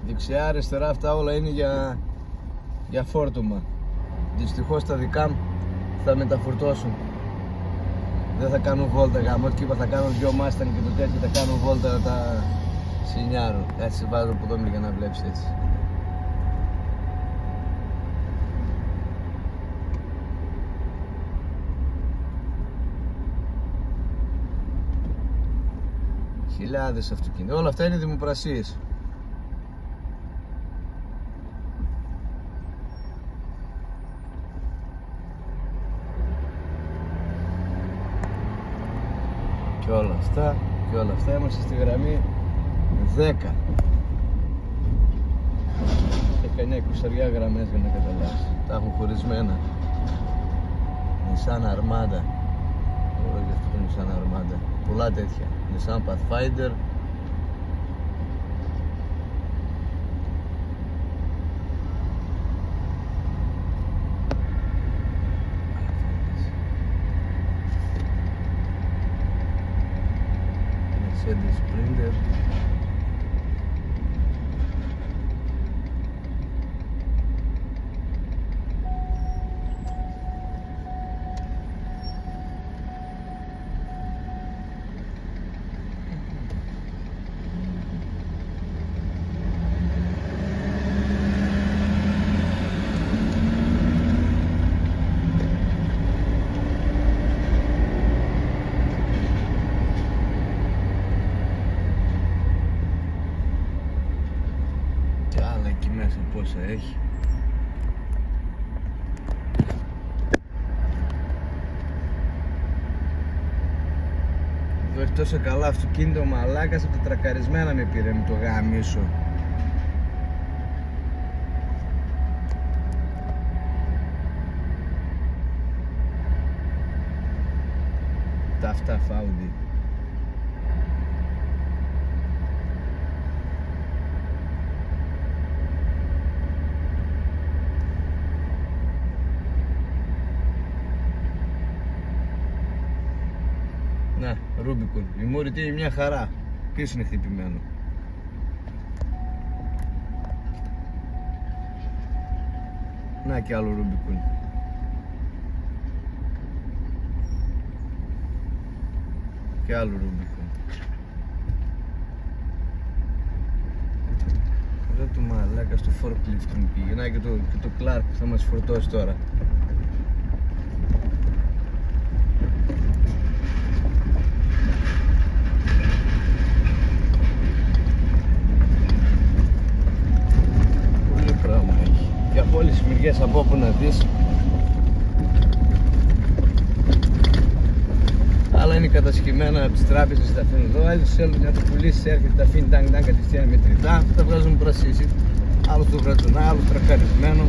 Δεξιά, αριστερά, αυτά όλα είναι για φόρτωμα. Δυστυχώς τα δικά μου θα μεταφορτώσουν. Δεν θα κάνουν βόλτα γάμο, και είπα θα κάνουν δυο Mustang και το τέτοιο, θα κάνουν βόλτα να τα σινιάρουν. Κάτσε σε βάζω από εδώ για να βλέπεις έτσι. Χιλιάδες αυτοκίνητα, όλα αυτά είναι δημοπρασίες. Και όλα αυτά είμαστε στη γραμμή 10. 19-20 γραμμές για να καταλάβεις. Τα έχουν χωρισμένα. Nissan Armada. Ωραία, γι' αυτό το Nissan Armada. Πολλά τέτοια. Nissan Pathfinder. Mercedes Sprinter. Εκεί μέσα πόσα έχει. Εδώ έχει τόσο καλά αυτοκίνητο, ο μαλάκας από τα τρακαρισμένα με πήρε, με το γαμίσο. Τα αυτά Audi. Να, Rubicon. Η μούρη τι είναι μια χαρά. Πίσω είναι χτυπημένο. Να και άλλο Rubicon. Και άλλο Rubicon. Εδώ του μαλάκα στο forklift μου πήγε. Να και το Clark που θα μας φορτώσει τώρα. Και από όλες τις μεριές, από όπου να δεις. Άλλα είναι κατασκευμένα από τις τράπεζες, τα αφήνουν εδώ. Άλλοι τους θέλουν να το πουλήσεις, έρχεται, τα αφήνει τάγκ κατευθείαν μετρητά. Αυτά τα βγάζουν πρασίσει. Άλλο το βραζουνά, άλλο τρακαρισμένο.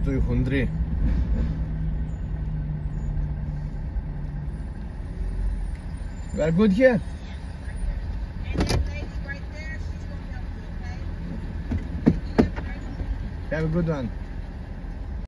Του η χοντρή. You are good here? Have a good one.